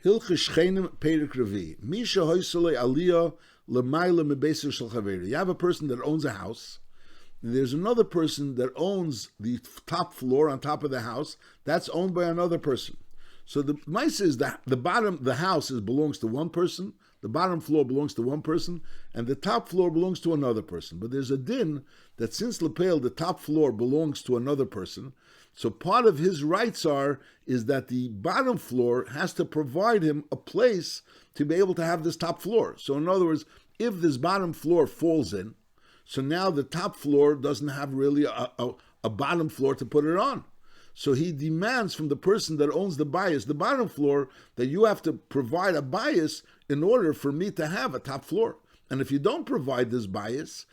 Hilchos Shcheinim Perek Revi. Misha hoisolei aliyah l'mayla mebeser shel chaveri. You have a person that owns a house. And there's another person that owns the top floor on top of the house. That's owned by another person. So the mice is that the house belongs to one person, the bottom floor belongs to one person, and the top floor belongs to another person. But there's a din that since Lepel, the top floor belongs to another person, so part of his rights is that the bottom floor has to provide him a place to be able to have this top floor. So in other words, if this bottom floor falls in, so now the top floor doesn't have really a bottom floor to put it on. So he demands from the person that owns the bias, the bottom floor, that you have to provide a bias in order for me to have a top floor. And if you don't provide this bias,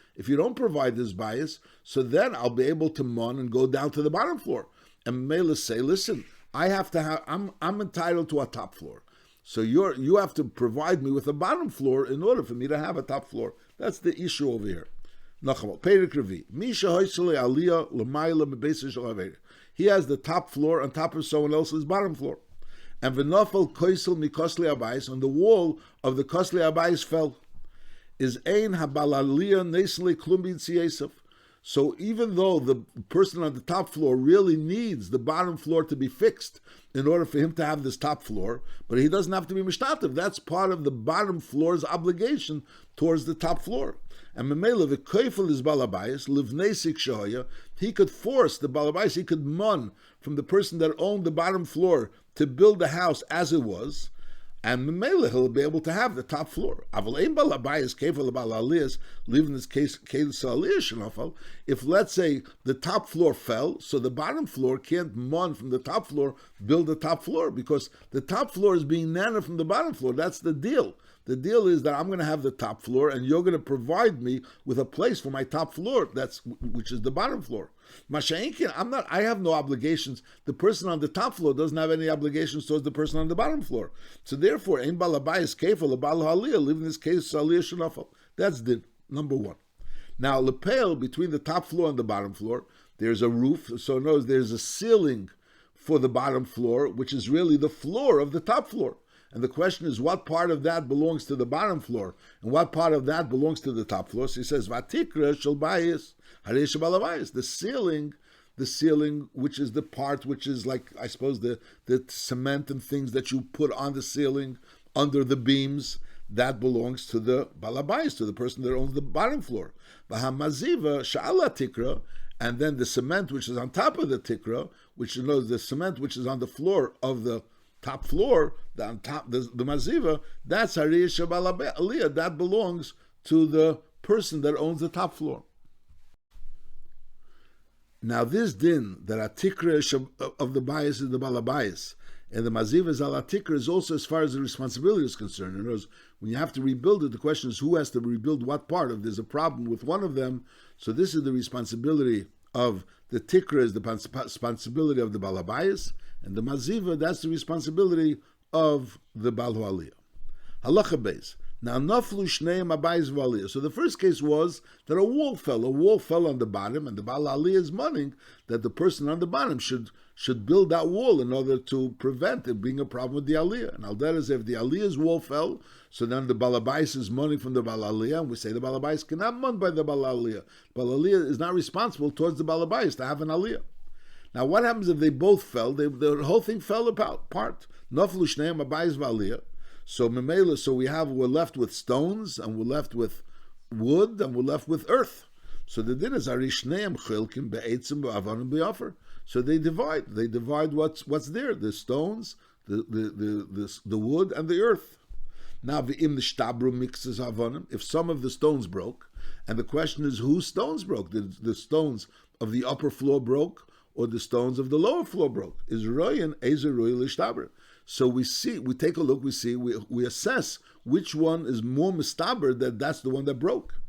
so then I'll be able to mon and go down to the bottom floor. And Mela say, listen, I'm entitled to a top floor. So you have to provide me with a bottom floor in order for me to have a top floor. That's the issue over here. He has the top floor on top of someone else's bottom floor. And v'nofel koisel mikosli abayis, on the wall of the kosli abayis fell. Is ein habalaliyah nesli klum b'tziyesav. So even though the person on the top floor really needs the bottom floor to be fixed in order for him to have this top floor, but he doesn't have to be mishtatev. That's part of the bottom floor's obligation towards the top floor. And memela the koifel is balabayis livnesik shoya. He could force the balabayis. He could mon from the person that owned the bottom floor to build the house as it was. And memela he'll be able to have the top floor. Aval ein balabayis koifel balaliyas live in this case shenafal. If let's say the top floor fell, so the bottom floor can't mon from the top floor build the top floor because the top floor is being nana from the bottom floor. That's the deal. The deal is that I'm going to have the top floor, and you're going to provide me with a place for my top floor. Which is the bottom floor. I have no obligations. The person on the top floor doesn't have any obligations towards the person on the bottom floor. So therefore, ein balabayis kefal lebal haliyah, live in this case saliyah shenafal. That's the number one. Now lepel between the top floor and the bottom floor, there's a roof. So notice there's a ceiling for the bottom floor, which is really the floor of the top floor. And the question is, what part of that belongs to the bottom floor, and what part of that belongs to the top floor? So he says, "Vatikra shel bayis, haresh balavayis." The ceiling, which is the part which is like, I suppose, the cement and things that you put on the ceiling under the beams, that belongs to the balabais, to the person that owns the bottom floor. V'hamaziva sha'ala tikra, and then the cement which is on top of the tikra, which knows the cement which is on the floor of the top floor, the maziva, that's hariyah shabalabeh aliyah. That belongs to the person that owns the top floor. Now this din that atikra of the bias is the balabayas, and the maziva is al atikra is also as far as the responsibility is concerned. In other words, when you have to rebuild it, the question is who has to rebuild what part. If there's a problem with one of them, so this is the responsibility of the tikra, is the responsibility of the balabayas, and the maziva, that's the responsibility of the Baal Aliyah. Halacha beis. Now, naflu shneim abayis v'aliyah. So the first case was that a wall fell on the bottom, and the Baal Aliyah is mourning that the person on the bottom should build that wall in order to prevent it being a problem with the Aliyah. And al is if the Aliyah's wall fell, so then the Balabais is mourning from the Baal Aliyah, and we say the Balabais cannot mourn by the Baal Aliyah. Baal Aliyah is not responsible towards the Balabais to have an Aliyah. Now, what happens if they both fell? The whole thing fell apart. Naflu shneim abayis v'aliyah. So we're left with stones, and we're left with wood, and we're left with earth. So the din is ari shneim chilkim be'etzim be'avanim be'ofer. So they divide. They divide what's there: the stones, the wood, and the earth. Now v'im nishtabru mixes avanim. If some of the stones broke, and the question is whose stones broke? The stones of the upper floor broke, or the stones of the lower floor broke. Is royan ezer roy lishtaber. So we take a look, we assess which one is more mistaber, that's the one that broke.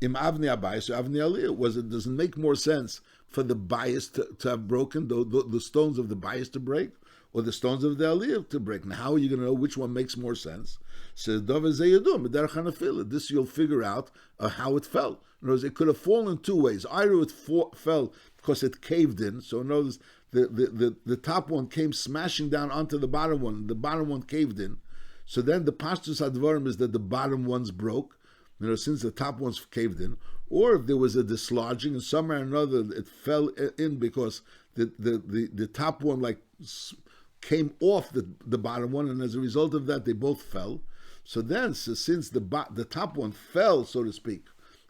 Im avni abayis or avni aliyah. Does it make more sense for the bias to have broken, the stones of the bias to break, or the stones of the aliyah to break? Now, how are you going to know which one makes more sense? So this you'll figure out how it fell. In other words, it could have fallen two ways. Either it fell because it caved in. So notice the top one came smashing down onto the bottom one. The bottom one caved in. So then the pashtus advarim is that the bottom ones broke, since the top ones caved in, or if there was a dislodging and somewhere or another it fell in because the top one came off the bottom one, and as a result of that they both fell. So then, since the top one fell, so to speak,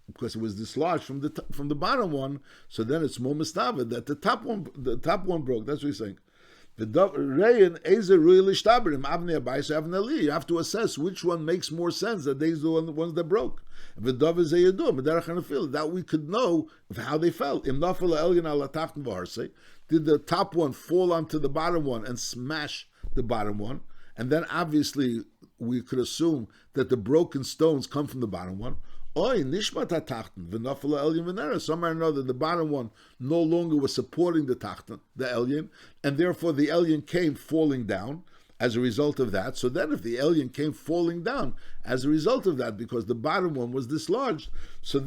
because it was dislodged from the bottom one, so then it's more mistava that the top one broke. That's what he's saying. You have to assess which one makes more sense. That these are the ones that broke. That we could know how they fell. Did the top one fall onto the bottom one and smash the bottom one? And then obviously we could assume that the broken stones come from the bottom one. Somewhere or another, the bottom one no longer was supporting the elyon, and therefore the elyon came falling down as a result of that. So then if the elyon came falling down as a result of that, because the bottom one was dislodged, so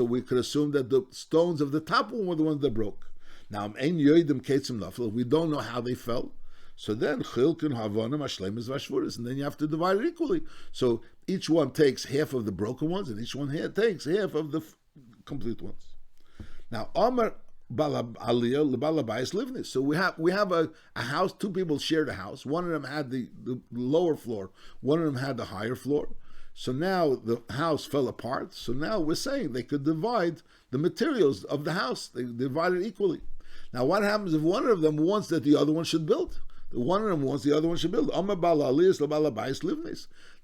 we could assume that the stones of the top one were the ones that broke. Now, we don't know how they fell. So then, and then you have to divide it equally. So each one takes half of the broken ones, and each one takes half of the complete ones. Now, Amar Aliyah Lebalabayis Livnis. So we have a house. Two people shared a house. One of them had the lower floor. One of them had the higher floor. So now the house fell apart. So now we're saying they could divide the materials of the house. They divide it equally. Now, what happens if one of them wants that the other one should build? One of them wants the other one should build.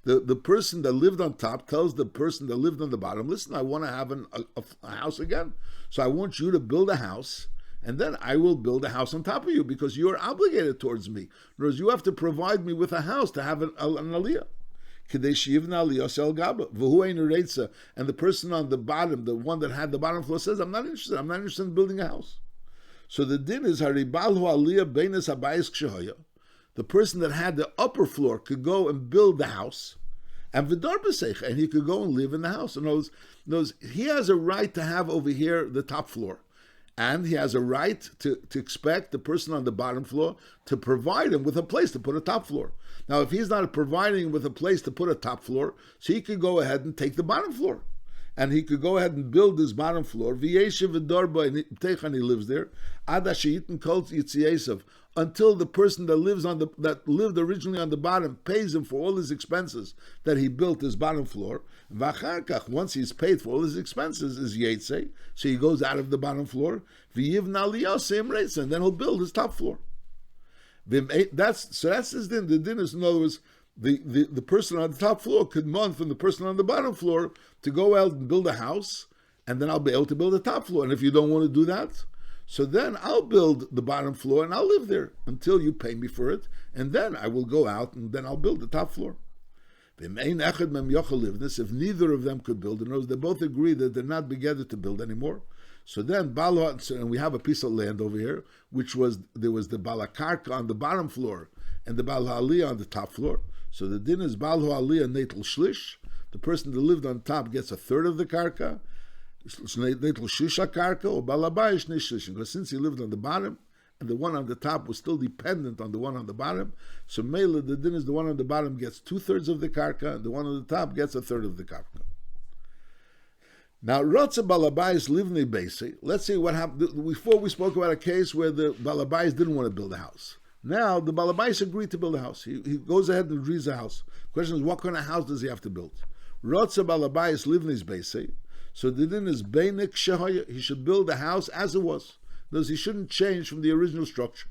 The person that lived on top tells the person that lived on the bottom, listen, I want to have a house again. So I want you to build a house, and then I will build a house on top of you because you are obligated towards me. In other words, you have to provide me with a house to have an aliyah. And the person on the bottom, the one that had the bottom floor, says, I'm not interested in building a house. So the din is haribalhu aliyah beinas habayis kshehoya. The person that had the upper floor could go and build the house, and v'dar b'seich, and he could go and live in the house. In other words, he has a right to have over here the top floor, and he has a right to expect the person on the bottom floor to provide him with a place to put a top floor. Now, if he's not providing him with a place to put a top floor, so he could go ahead and take the bottom floor. And he could go ahead and build his bottom floor. V'yeshiv v'darba, and he lives there. Adashiyit kol yitziesav, until the person that lived originally on the bottom pays him for all his expenses that he built his bottom floor. V'acharkach, once he's paid for all his expenses, is yetze, so he goes out of the bottom floor. V'yivna liyaseh imreitza, and then he'll build his top floor. That's his din. The din is, in other words, the person on the top floor could month from the person on the bottom floor to go out and build a house, and then I'll be able to build a top floor. And if you don't want to do that, so then I'll build the bottom floor and I'll live there until you pay me for it, and then I will go out and then I'll build the top floor. If neither of them could build, in other words, they both agree that they're not together to build anymore. So then, and we have a piece of land over here, there was the balakarka on the bottom floor and the bal ha'aliyah on the top floor. So the din is bal ha'aliyah netel shlish. The person that lived on top gets a third of the karka. Netel shisha karka or balabayish nishlishin. Because since he lived on the bottom and the one on the top was still dependent on the one on the bottom, so mele the din is the one on the bottom gets 2/3 of the karka, and the one on the top gets a third of the karka. Now, Rotza Balabais livnei beisi. Let's see what happened. Before we spoke about a case where the Balabais didn't want to build a house. Now, the Balabais agreed to build a house. He goes ahead and reads a house. The question is, what kind of house does he have to build? Rotza Balabais livnei beisi. So the din is beinik shehaya. He should build a house as it was. Because he shouldn't change from the original structure.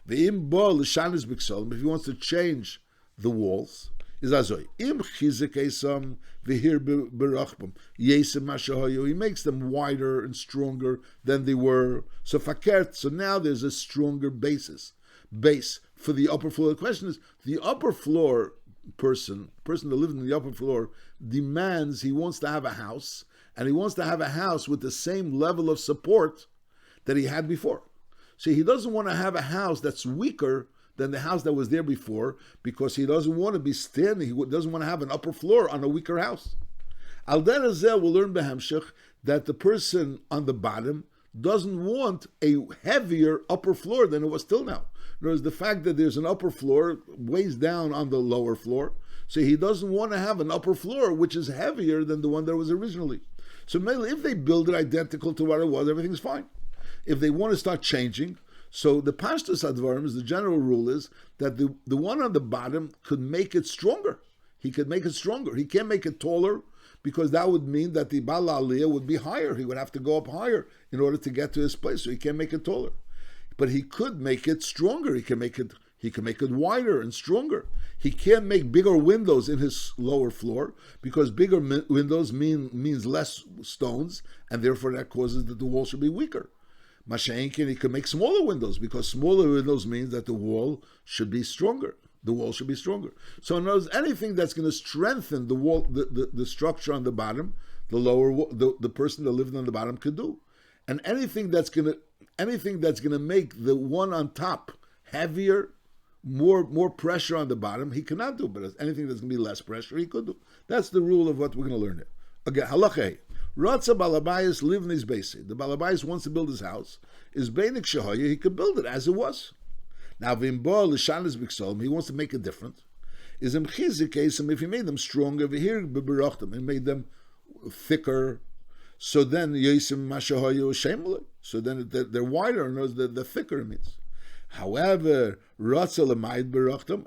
Ve'im bo l'shanis b'ksolim. If he wants to change the walls, is azoy. Im chizik esam v'hir berachbam yesem mashahoyu. He makes them wider and stronger than they were. So fakert. So now there's a stronger base for the upper floor. The question is, the upper floor person that lives in the upper floor demands, he wants to have a house, and he wants to have a house with the same level of support that he had before. So he doesn't want to have a house that's weaker than the house that was there before, because he doesn't want to be standing, he doesn't want to have an upper floor on a weaker house. Al derazeh, we'll learn behemshech that the person on the bottom doesn't want a heavier upper floor than it was till now. In other words, the fact that there's an upper floor weighs down on the lower floor. So he doesn't want to have an upper floor which is heavier than the one that was originally. So mainly, if they build it identical to what it was, everything's fine. If they want to start changing, so the Pashtus Advarim is the general rule is that the one on the bottom could make it stronger. He could make it stronger. He can't make it taller because that would mean that the Bal Aliyah would be higher. He would have to go up higher in order to get to his place. So he can't make it taller. But he could make it stronger. He can make it wider and stronger. He can't make bigger windows in his lower floor because bigger windows means less stones, and therefore that causes that the wall should be weaker. Mashenkin, he can make smaller windows because smaller windows means that the wall should be stronger. The wall should be stronger. So in other words, anything that's going to strengthen the wall, the structure on the bottom, the lower the person that lived on the bottom could do, and anything that's going to make the one on top heavier, more pressure on the bottom, he cannot do. But anything that's going to be less pressure, he could do. That's the rule of what we're going to learn here. Again, halachei. Ratza Balabayas live in his base. The Balabayas wants to build his house. Is Beinik Shahaya, he could build it as it was. Now, Vimbo Lishanis Biksolm, he wants to make it different. Is Mchizik if he made them stronger, here Beberachtim, he made them thicker. So then Yosim Mashahayu Shemle. So then they're wider, and the thicker it means. However, Ratza Lemaid Berachtim,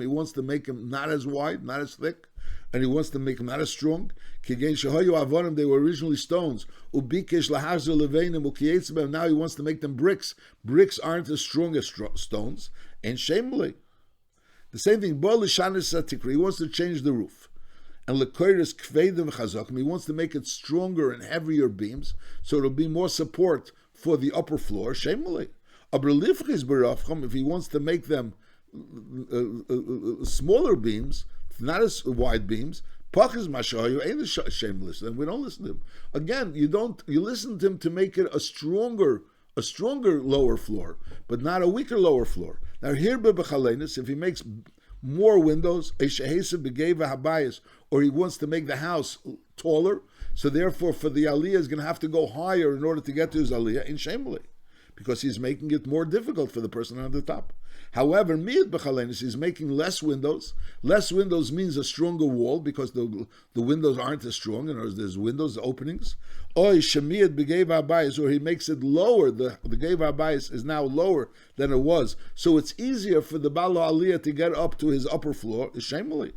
he wants to make him not as wide, not as thick, and he wants to make them not as strong. They were originally stones. Now he wants to make them bricks. Bricks aren't as strong as stones. And shamefully, the same thing. He wants to change the roof. And he wants to make it stronger and heavier beams, so it'll be more support for the upper floor. Shamefully, if he wants to make them smaller beams, not as wide beams, Pachis Mashayu ain't shameless, and we don't listen to him. Again, you listen to him to make it a stronger lower floor, but not a weaker lower floor. Now here if he makes more windows, or he wants to make the house taller, so therefore for the aliyah is going to have to go higher in order to get to his aliyah in Shemli, because he's making it more difficult for the person on the top. However, Miyad B'chalenis is making less windows. Less windows means a stronger wall because the windows aren't as strong, and there's windows, openings. Or Shemiyad B'geiv Habayis, or he makes it lower. The Geiv Habayis is now lower than it was, so it's easier for the Balo Aliyah to get up to his upper floor. Is Shemali.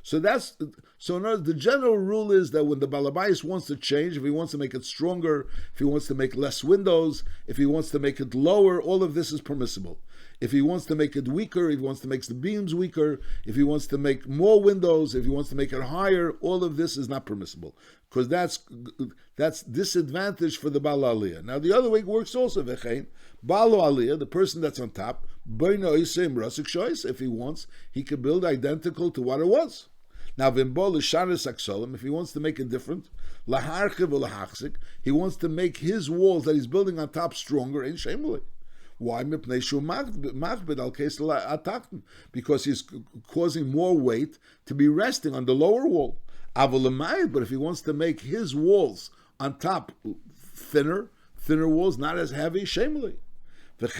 So the general rule is that when the Balabais wants to change, if he wants to make it stronger, if he wants to make less windows, if he wants to make it lower, all of this is permissible. If he wants to make it weaker, if he wants to make the beams weaker, if he wants to make more windows, if he wants to make it higher, all of this is not permissible, because that's disadvantage for the Bal Aliyah. Now the other way works also. V'chein Bal Aliyah, the person that's on top, if he wants, he can build identical to what it was. Now, if he wants to make it different, he wants to make his walls that he's building on top stronger in Shemli. Why? Because he's causing more weight to be resting on the lower wall. But if he wants to make his walls on top thinner walls, not as heavy, Shemli. If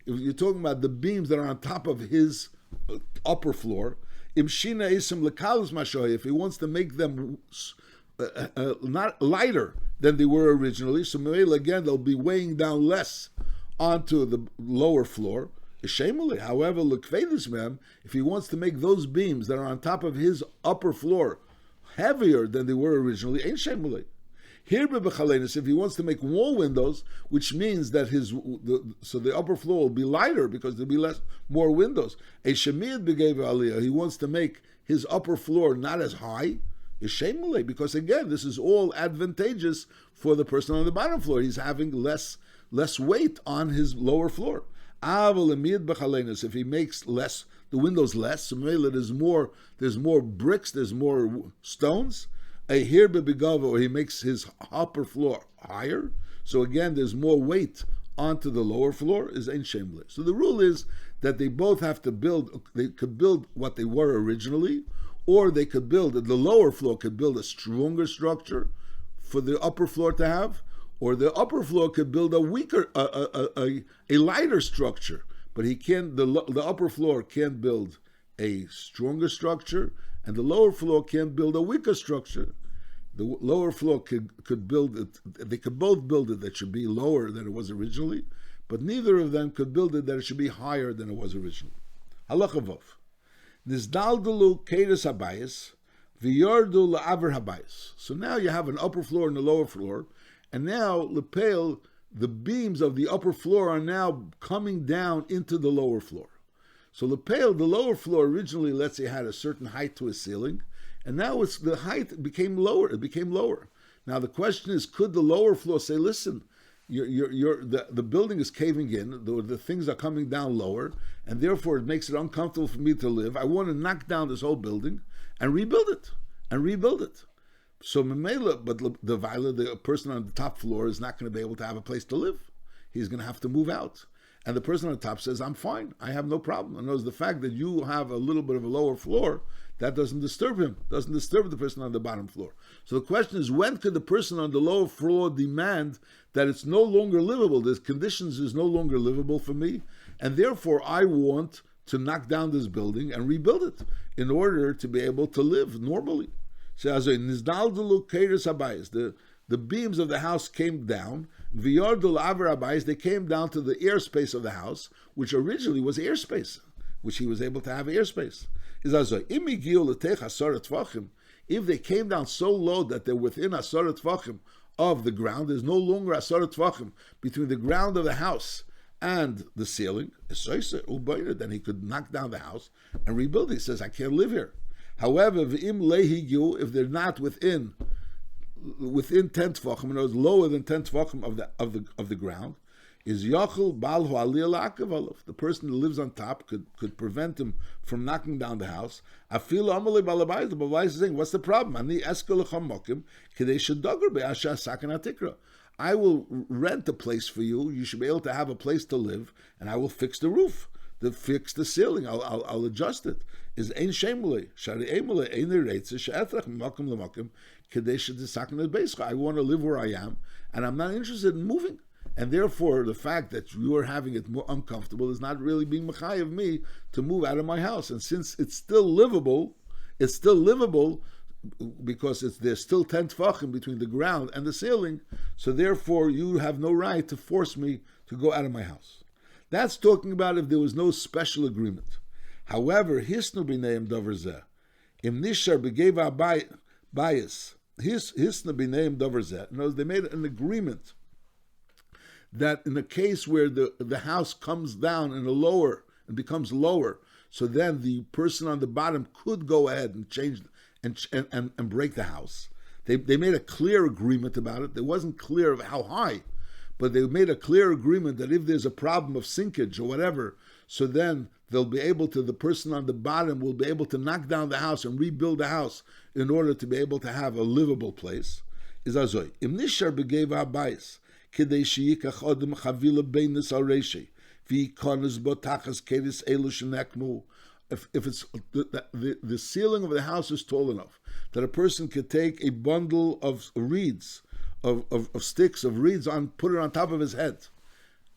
you're talking about the beams that are on top of his upper floor, if he wants to make them not lighter than they were originally, so again they'll be weighing down less onto the lower floor. However, if he wants to make those beams that are on top of his upper floor heavier than they were originally, ain't shamuli. Here, if he wants to make more windows, which means that the upper floor will be lighter because there'll be more windows. A shemiyad b'geiv aliyah, he wants to make his upper floor not as high, is shemule, because again, this is all advantageous for the person on the bottom floor. He's having less weight on his lower floor. If he makes the windows less, so there's more bricks, there's more stones. A hirbe begava, or he makes his upper floor higher. So again, there's more weight onto the lower floor, is ein shemle. So the rule is that they both have to build. They could build what they were originally, or they could build. The lower floor could build a stronger structure for the upper floor to have, or the upper floor could build a weaker, a lighter structure. but he can't. The upper floor can't build a stronger structure, and the lower floor can't build a weaker structure. The lower floor could build it. They could both build it that should be lower than it was originally, but neither of them could build it that it should be higher than it was originally. Halacha Vov. Nizdaldalu keres habayis v'yordu la'aver habayis. So now you have an upper floor and a lower floor, and now lepel, the beams of the upper floor are now coming down into the lower floor. So lepel, the lower floor originally, let's say, had a certain height to a ceiling, and now it's the height became lower. It became lower. Now the question is, could the lower floor say, listen, the building is caving in, the things are coming down lower, and therefore it makes it uncomfortable for me to live. I want to knock down this whole building and rebuild it. So Memela, but the person on the top floor is not going to be able to have a place to live. He's going to have to move out. And the person on the top says, I'm fine. I have no problem. And knows the fact that you have a little bit of a lower floor, that doesn't disturb him, doesn't disturb the person on the bottom floor. So the question is, when could the person on the lower floor demand that it's no longer livable? This conditions is no longer livable for me, and therefore I want to knock down this building and rebuild it in order to be able to live normally. So the beams of the house came down. They came down to the airspace of the house, which originally was airspace, which he was able to have airspace. If they came down so low that they're within Asara Tvachim of the ground, there's no longer Asara Tvachim between the ground of the house and the ceiling, then he could knock down the house and rebuild it. He says, I can't live here. However, if they're not within 10 Tvachim, and it was lower than 10 Tvachim of the ground, is Yachel Bal Aliyah La'akav. The person who lives on top could prevent him from knocking down the house. Afil Amalei Balabais, the Balabais is saying, what's the problem? Ani Eskel Chamokim Kedei Shadagur Be'asha Sakan Atikra. I will rent a place for you. You should be able to have a place to live, and I will fix the roof, fix the ceiling. I'll adjust it. Is Ein Shemulei Shari Emulei Ein Reitze She'etrach Makom LeMakom Kedei Shedisakan Beischa. I want to live where I am, and I'm not interested in moving. And therefore, the fact that you are having it more uncomfortable is not really being mechai of me to move out of my house. And since it's still livable because there's still 10 tefachim between the ground and the ceiling, so therefore you have no right to force me to go out of my house. That's talking about if there was no special agreement. However, hisnu b'neim davar zeh, im nishar b'geva bias, hisnu b'neim davar zeh. In other words, they made an agreement that in the case where the house comes down in a lower and becomes lower, so then the person on the bottom could go ahead and change and break the house. They made a clear agreement about it. It wasn't clear of how high, but they made a clear agreement that if there's a problem of sinkage or whatever, so then they'll be able to, the person on the bottom will be able to knock down the house and rebuild the house in order to be able to have a livable place. Is azoi. Im nishar b'geva habayis. If it's the ceiling of the house is tall enough that a person could take a bundle of reeds, of sticks of reeds, put it on top of his head,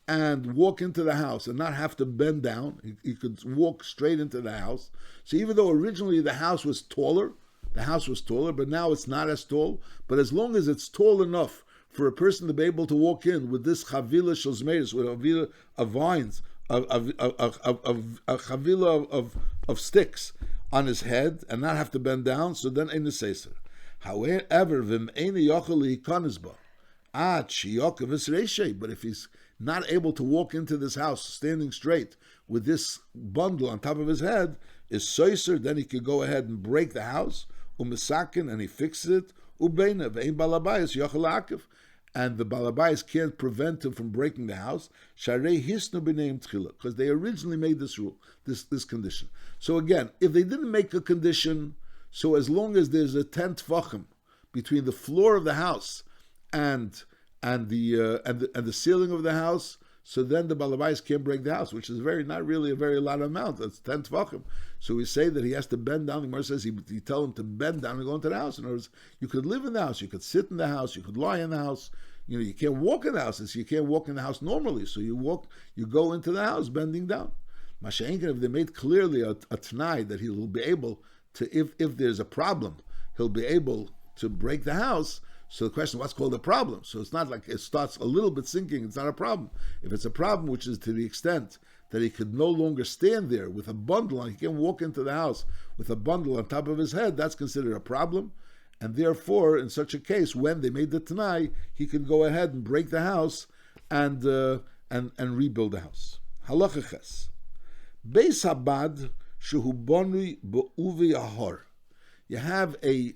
and walk into the house and not have to bend down. He could walk straight into the house. So even though originally the house was taller, but now it's not as tall. But as long as it's tall enough for a person to be able to walk in with this chavila shozmeris, with a chavila of vines, a chavila of sticks on his head, and not have to bend down, so then ein seiser. However, v'im ein yochel liikanisba ad sheyakav esreishei. But if he's not able to walk into this house standing straight with this bundle on top of his head, is seiser, then he could go ahead and break the house, umisakin, and he fixes it, ubeina v'ein balabayis yochel la'akav. And the balabais can't prevent him from breaking the house, sharei hisnu b'neim tchila, because they originally made this rule, this condition. So again, if they didn't make a condition, so as long as there's a 10 tefachim between the floor of the house and the ceiling of the house, so then the balabais can't break the house, which is not really a very lot amount. That's 10 tefachim. So we say that he has to bend down. The Gemara says he tell him to bend down and go into the house. In other words, you could live in the house, you could sit in the house, you could lie in the house. You can't walk in the house. You can't walk in the house normally. So you go into the house bending down. Masha'enken, if they made clearly a t'nai that he will be able to, if there's a problem, he'll be able to break the house. So the question, what's called a problem? So it's not like it starts a little bit sinking, it's not a problem. If it's a problem, which is to the extent that he could no longer stand there with a bundle on, he can't walk into the house with a bundle on top of his head, that's considered a problem. And therefore, in such a case, when they made the Tanai, he could go ahead and break the house and rebuild the house. Halacha ches. Beis Habad shehu bonui be'uvi ahor. You have an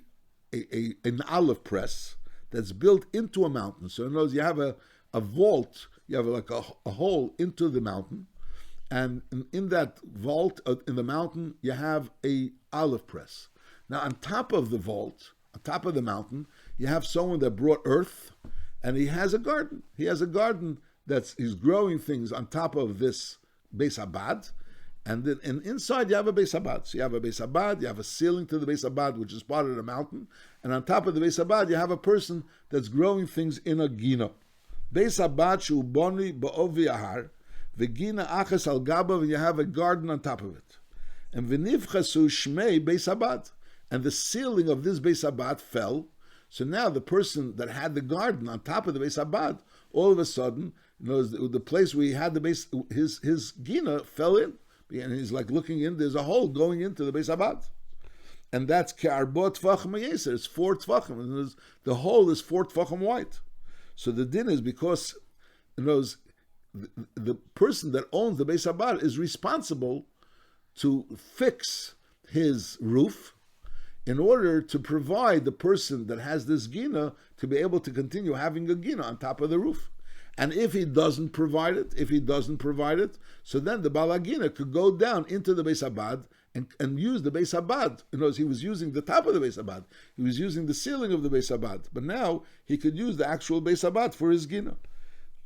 olive press that's built into a mountain. So in other words, you have a vault, you have like a hole into the mountain, and in that vault in the mountain, you have a olive press. Now on top of the vault, on top of the mountain, you have someone that brought earth, and he has a garden. He has a garden he's growing things on top of this Beis Habad, and then inside you have a Beis Habad. So you have a Beis Habad, you have a ceiling to the Beis Habad, which is part of the mountain, and on top of the Beis Habad, you have a person that's growing things in a gina. Beis Habad shu boni ba'ovi ahar, v'gina achas al gabav, and you have a garden on top of it. And v'nivchasu shmei Beis Habad, and the ceiling of this Beis Habad fell. So now the person that had the garden on top of the Beis Habad, all of a sudden, the place where he had the base, his gina fell in. And he's like looking in, there's a hole going into the Beis Habad. And that's Ke'arbot Tvachim Yeser, it's 4 Tvachim. And the hole is 4 Tvachim wide. So the din is because the person that owns the Beis Habad is responsible to fix his roof in order to provide the person that has this gina to be able to continue having a gina on top of the roof. And if he doesn't provide it, so then the Balagina could go down into the Beis Habad and use the Beis Habad. He was using the top of the Beis Habad. He was using the ceiling of the Beis Habad. But now he could use the actual Beis Habad for his Gina.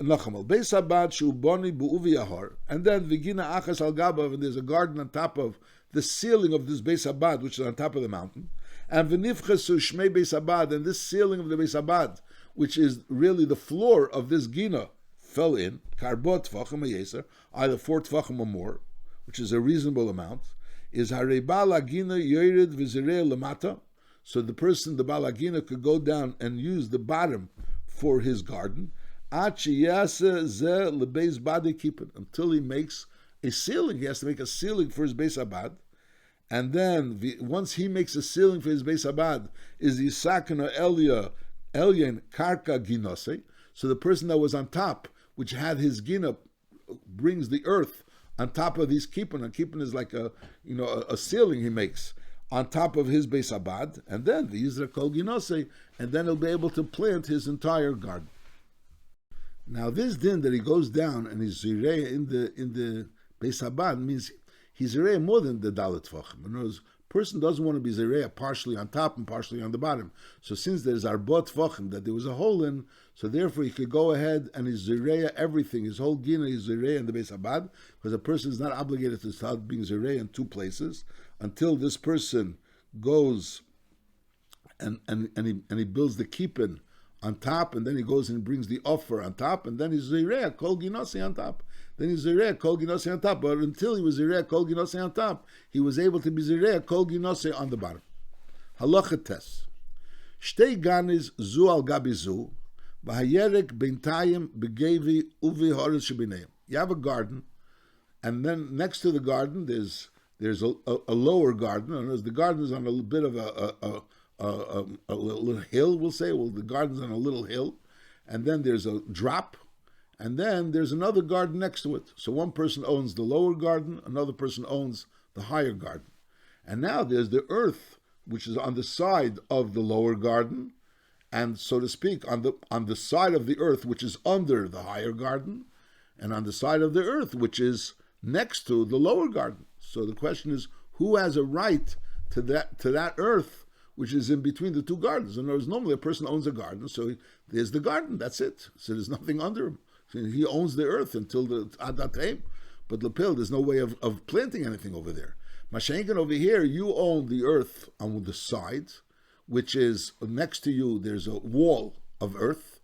Nachamal. Beis Habad shu boni bu'uvi ahar. And then the Gina achas al gabav, and there's a garden on top of the ceiling of this Beis Habad, which is on top of the mountain. And v'nifchesu shmei Beis Habad, and this ceiling of the Beis Habad, which is really the floor of this gina, fell in, karbot tvachim yeser, either 4 tvachim or more, which is a reasonable amount, is harei balagina yored v'zirei lamata, so the person, the balagina, could go down and use the bottom for his garden, until he makes a ceiling. He has to make a ceiling for his Beis Habad, and then once he makes a ceiling for his Beis Habad, is Yisakana Elyon Karka Ginose, so the person that was on top, which had his gina, brings the earth on top of his kippun. And kippun is like a ceiling he makes on top of his Beis Habad, and then the Yizra Kol Ginose, and then he'll be able to plant his entire garden. Now this din that he goes down and he's zirei in the Beis Habad means he's zirei more than the Dalet Tvachim. In other words, person doesn't want to be Zereya partially on top and partially on the bottom. So since there's Arbot Tvachim, that there was a hole in, so therefore he could go ahead and he's Zereya everything. His whole Gina is Zereya in the Beis Habad, because a person is not obligated to start being Zereya in 2 places until this person goes and he builds the kippin on top, and then he goes and brings the offer on top, and then he's Zereya Kol Ginasi on top. Then he's Zireh Kol Ginose on top. But until he was Zireh Kol Ginose on top, he was able to be Zireh Kol Ginose on the bottom. Halacha tes. Shtei ganis zu al gabi zu, v'hayerek bintayim begevi uvi horetz shebineim. You have a garden, and then next to the garden there's a lower garden. And as the garden is on a bit of a little hill, we'll say. Well, the garden's on a little hill, and then there's a drop. And then there's another garden next to it. So one person owns the lower garden, another person owns the higher garden. And now there's the earth, which is on the side of the lower garden, and so to speak, on the side of the earth, which is under the higher garden, and on the side of the earth, which is next to the lower garden. So the question is, who has a right to that earth, which is in between the 2 gardens? In other words, normally a person owns a garden, so there's the garden, that's it. So there's nothing under him. He owns the earth until the Adat Haim. But Lepil, there's no way of planting anything over there. Mashenkin, over here, you own the earth on the side, which is next to you, there's a wall of earth,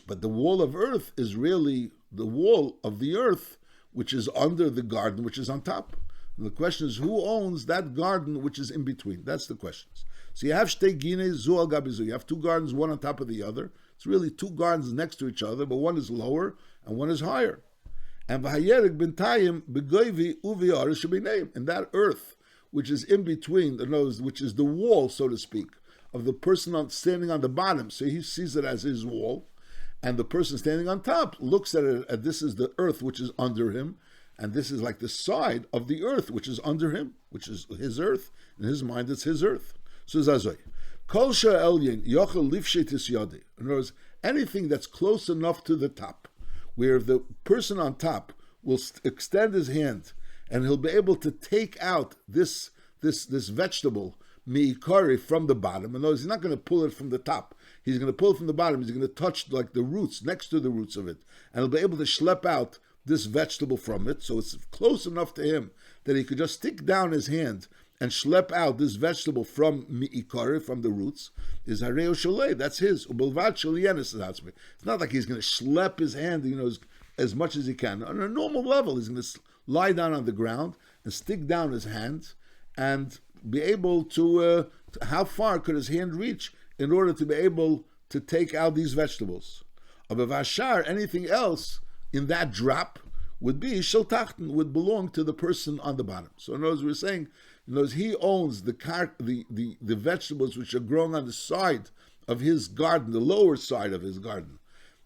but the wall of earth is really the wall of the earth, which is under the garden, which is on top. And the question is, who owns that garden which is in between? That's the question. So you have shtei gine zu al gabi zu. You have two gardens, one on top of the other. It's really two gardens next to each other, but one is lower and one is higher. And v'hayerik b'ntayim b'goyvi uvi'aris shebeneim. And that earth, which is in between the nose, which is the wall, so to speak, of the person standing on the bottom. So he sees it as his wall, and the person standing on top looks at it as this is the earth which is under him, and this is like the side of the earth which is under him, which is his earth. In his mind, it's his earth. So Zazoy. Kol she'elyin yochel lifshet his yodi. In other words, anything that's close enough to the top, where the person on top will extend his hand and he'll be able to take out this vegetable mi'ikari from the bottom. In other words, he's not going to pull it from the top. He's going to pull it from the bottom. He's going to touch like the roots, next to the roots of it, and he'll be able to schlep out this vegetable from it. So it's close enough to him that he could just stick down his hand and schlep out this vegetable from mi'ikari, from the roots. Is hareo shalei, that's his. Ubelvad shalienis is. It's not like he's going to schlep his hand, as much as he can. On a normal level, he's going to lie down on the ground and stick down his hand and be able to, how far could his hand reach in order to be able to take out these vegetables? Abavashar, anything else in that drop would be sheltachten, would belong to the person on the bottom. So in other words, we're saying, he owns the vegetables which are growing on the side of his garden, the lower side of his garden,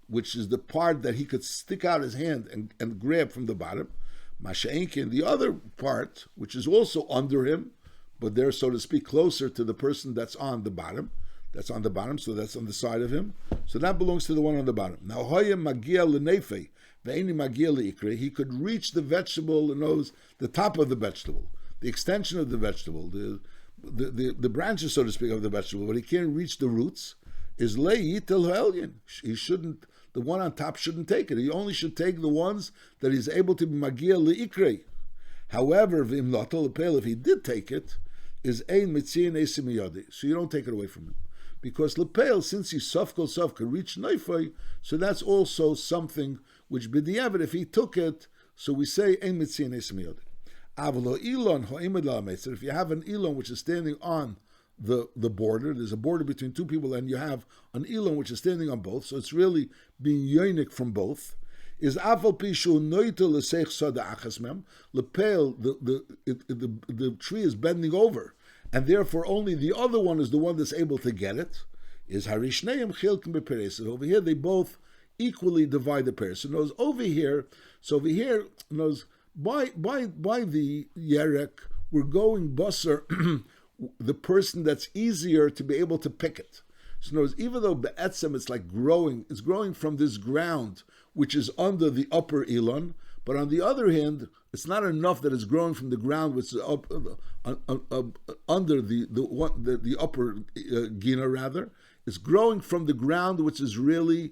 which is the part that he could stick out his hand and grab from the bottom. Masha'inkin, the other part, which is also under him, but they're, so to speak, closer to the person that's on the bottom. That's on the bottom, so that's on the side of him. So that belongs to the one on the bottom. Now, hoya magia lenefe, ve'eni magia leikre. He could reach the vegetable, the top of the vegetable, the extension of the vegetable, the branches, so to speak, of the vegetable, but he can't reach the roots. Is le'itel ha'elyon. He shouldn't. The one on top shouldn't take it. He only should take the ones that he's able to be magia leikre. However, v'im latal lepel, if he did take it, is ein mitzion esim yodi. So you don't take it away from him. Because lepel, since he sufkol could reach neifai, so that's also something which b'diavad, if he took it, so we say ein mitzion esim yodi. Avlo ilon ho'imid la'ametzer. If you have an ilon which is standing on the border, there's a border between two people, and you have an ilon which is standing on both, so it's really being yonik from both. Is afal pishu noitel l'seich sada achasmem lepel, the tree is bending over, and therefore only the other one is the one that's able to get it. Is harishneim chilkim beperes. Over here they both equally divide the peres. So over here by the yerek we're going basar the person that's easier to be able to pick it. So even though be'etzem it's like growing, it's growing from this ground which is under the upper elon, but on the other hand, it's not enough that it's growing from the ground which is up under the upper gina rather. It's growing from the ground which is really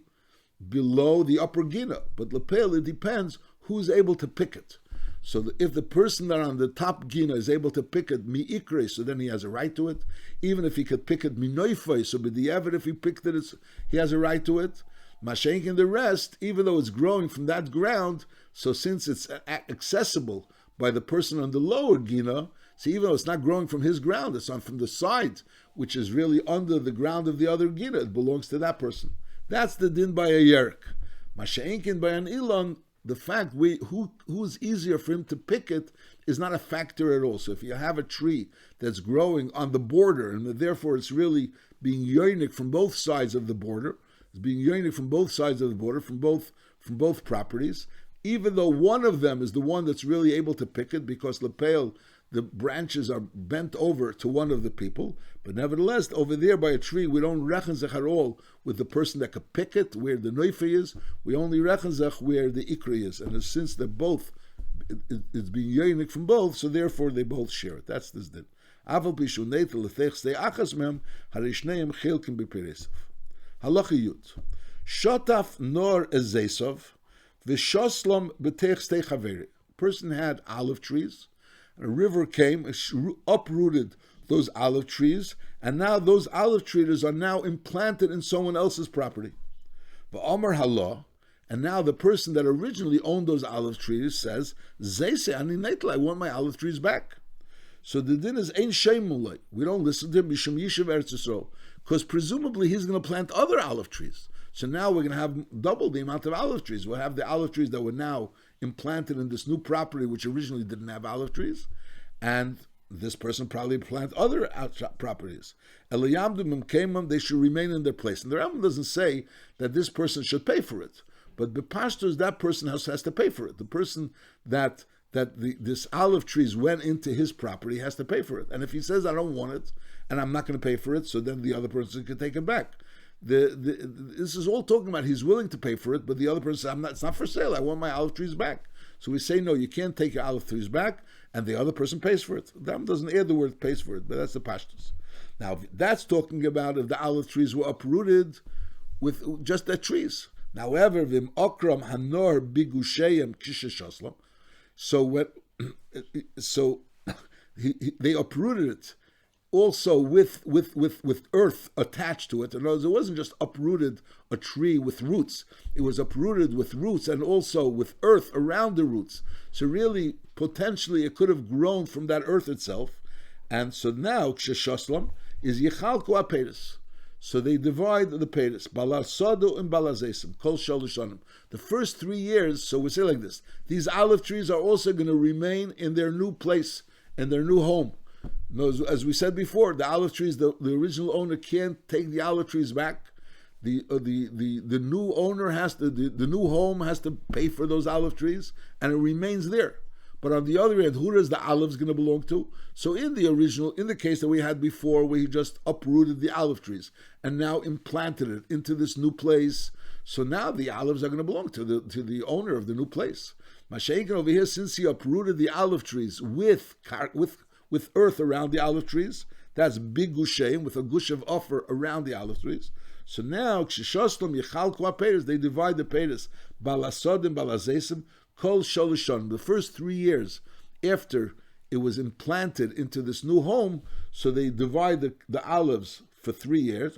below the upper gina. But lepel, it depends who's able to pick it. So if the person that on the top gina is able to pick it mi-ikre, so then he has a right to it. Even if he could pick it mi-noifei, so b'di'evet, if he picked it, he has a right to it. Mashenk and the rest, even though it's growing from that ground, so since it's accessible by the person on the lower gina, so even though it's not growing from his ground, it's on from the side, which is really under the ground of the other gina, it belongs to that person. That's the din by a yerk. Mashenk and by an ilon, the fact who's easier for him to pick it is not a factor at all. So if you have a tree that's growing on the border, and therefore it's really being yonik from both sides of the border, it's being yonik from both sides of the border, from both properties, even though one of them is the one that's really able to pick it, because lepel, the branches are bent over to one of the people, but nevertheless, over there by a tree, we don't rechen zech at all with the person that could pick it, where the noife is. We only rechen zech where the ikri is. And since they're both, it's being yonik from both, so therefore they both share it. That's this din. Aval pishu neitel lefech stei achas mem, harishneim chilkim beperesav. Halacha yud. Shotaf nor ezesov, v'shoslom betech stei chaveri. Person had olive trees, a river came, uprooted those olive trees, and now those olive trees are now implanted in someone else's property. V'Omer Halah, and now the person that originally owned those olive trees says, Zeise ani neitel, I want my olive trees back. So the din is ein sheimulay. We don't listen to him b'shem yishuv Eretz Yisrael, because presumably he's going to plant other olive trees. So now we're going to have double the amount of olive trees. We'll have the olive trees that were now implanted in this new property, which originally didn't have olive trees, and this person probably plant other properties. Eliyamdum kemam, they should remain in their place. And the Rambam doesn't say that this person should pay for it, but the pastors, that person has to pay for it. The person that this olive trees went into his property has to pay for it. And if he says, I don't want it, and I'm not going to pay for it, so then the other person can take it back. This is all talking about he's willing to pay for it, but the other person says, it's not for sale, I want my olive trees back. So we say, no, you can't take your olive trees back, and the other person pays for it. That doesn't add the word pays for it, but that's the pashtus. Now, that's talking about if the olive trees were uprooted with just their trees. However, vim okram hanor bigushayim kishashaslam. So they uprooted it also with earth attached to it. In other words, it wasn't just uprooted a tree with roots. It was uprooted with roots and also with earth around the roots. So really, potentially, it could have grown from that earth itself. And so now, ksheshaslam is yichalku aperis. So they divide the Peiris, Balar Sodu and Balazesim, Kol Shalushanim. The first 3 years, so we say like this, these olive trees are also going to remain in their new place, in their new home. As we said before, the olive trees, the original owner can't take the olive trees back. The new owner has to, the new home has to pay for those olive trees, and it remains there. But on the other hand, who is the olives going to belong to? So in the case that we had before, where he just uprooted the olive trees and now implanted it into this new place, so now the olives are going to belong to the owner of the new place. Masha'inkin over here, since he uprooted the olive trees with earth around the olive trees, that's big gusheim, with a gush of offer around the olive trees. So now, kshishoslam yichalku aperes, they divide the peres, balasodim balazesim, Kol Sholishon, the first 3 years after it was implanted into this new home, so they divide the olives for 3 years.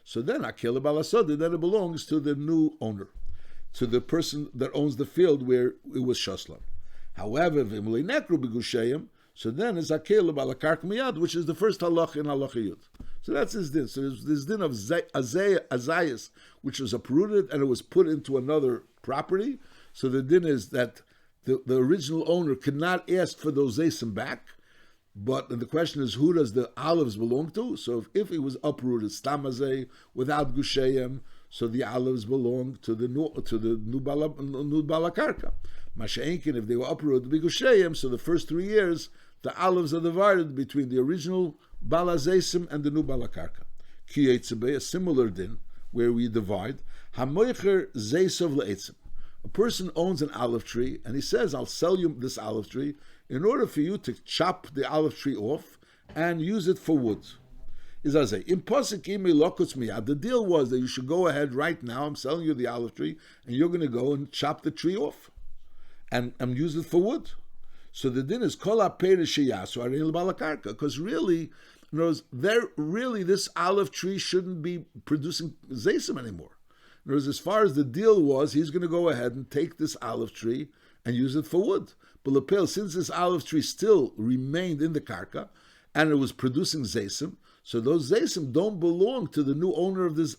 So then Akela Balasod, then it belongs to the new owner, to the person that owns the field where it was Shoslam. However, Vimli Nekru B'Gushayim, so then it's Akela Balakark Miyad, which is the first halach in halacha yud. So that's his din. So there's this din of Azayas, which was uprooted and it was put into another property. So the din is that the original owner cannot ask for those zesim back, but the question is, who does the olives belong to? So if it was uprooted, stamazeh, without gushayim, so the olives belong to the new balakarka. Masha'inkin, if they were uprooted to gushayim, so the first 3 years, the olives are divided between the original balazesim and the new balakarka. Ki yetzebeh, a similar din, where we divide, hamoicher zeisov le'etzim. A person owns an olive tree and he says, I'll sell you this olive tree in order for you to chop the olive tree off and use it for wood. The deal was that you should go ahead right now, I'm selling you the olive tree, and you're going to go and chop the tree off and use it for wood. So the din is because really, this olive tree shouldn't be producing zaysim anymore. Whereas as far as the deal was, he's going to go ahead and take this olive tree and use it for wood. But Lepel, since this olive tree still remained in the karka and it was producing zaysim, so those zaysim don't belong to the new owner of this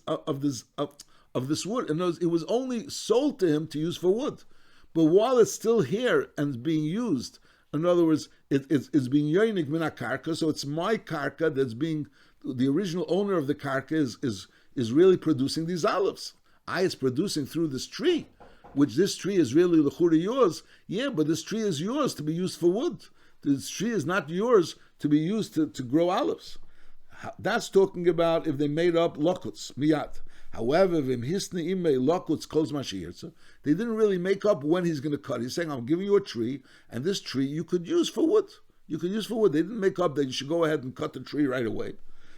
wood. And it was only sold to him to use for wood. But while it's still here and being used, in other words, it's being yoinik min karka, so it's my karka that's being, the original owner of the karka is really producing these olives. It's producing through this tree, which this tree is really l'chura yours. Yeah, but this tree is yours to be used for wood. This tree is not yours to be used to grow olives. That's talking about if they made up lokuts, miyat. However, vim hisni imei lokuts kol zman sheyirtza, they didn't really make up when he's going to cut. He's saying, I'm giving you a tree, and this tree you could use for wood. You could use for wood. They didn't make up that you should go ahead and cut the tree right away.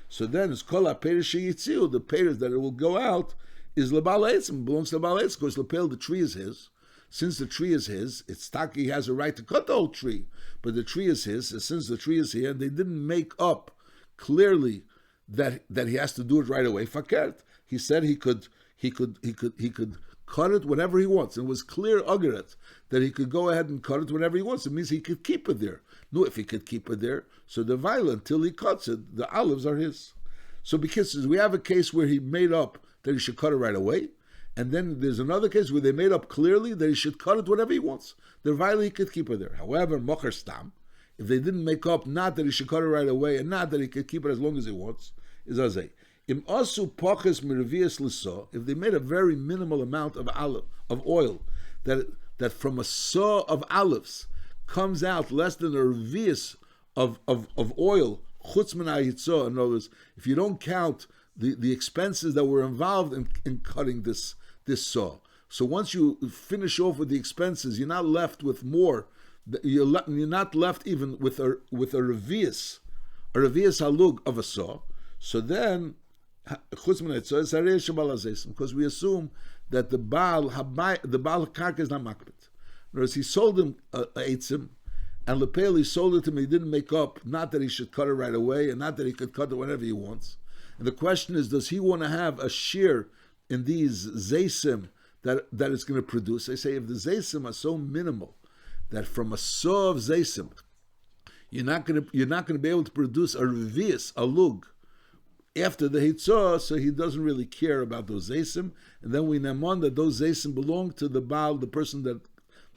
So then it's kol ha-peres sheyitziu, the peres that it will go out, is lebal etzim, belongs to lebal etzim, because lepel, the tree is his. Since the tree is his, it's taki, he has a right to cut the whole tree, but the tree is his, and since the tree is here, they didn't make up clearly that he has to do it right away. Fakert, he said he could he could cut it whenever he wants. It was clear agaret that he could go ahead and cut it whenever he wants. It means he could keep it there. No, if he could keep it there, so the viola, until he cuts it, the olives are his. So because we have a case where he made up that he should cut it right away, and then there's another case where they made up clearly that he should cut it whenever he wants. The viola, he could keep it there. However, mocher stam, if they didn't make up not that he should cut it right away and not that he could keep it as long as he wants, is azay. Im asu poches mirvias liso, if they made a very minimal amount of oil, that from a saw of olives comes out less than a revius of oil, chutz min ha'yitzah. In other words, if you don't count the expenses that were involved in cutting this saw, so once you finish off with the expenses, you're not left with more. You're not left even with a revius halug of a saw. So then, because we assume that the Baal Karka is not makbet. In other words, he sold him eitzim, and Lepel, he sold it to him, he didn't make up, not that he should cut it right away, and not that he could cut it whenever he wants. And the question is, does he want to have a shear in these zaysim that it's going to produce? I say, if the zaysim are so minimal, that from a saw of zaysim, you're not going to be able to produce a revius, a lug, after the hitzah, so he doesn't really care about those zaysim. And then we naman that those zaysim belong to the Baal, the person that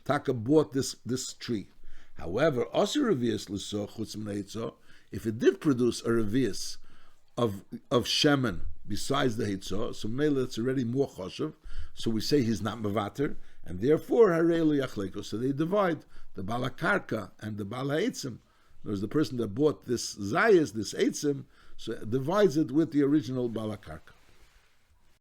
Taka bought this tree. However, also revius l'soh chutz min ha'hitzah, if it did produce a revius of shemen besides the hitzah, so mele it's already more choshev. So we say he's not mevater, and therefore harei lo yachleko. So they divide the Baal HaKarka and the Baal HaEitzim. There's the person that bought this zayis, this eitzim, so it divides it with the original Baal HaKarka.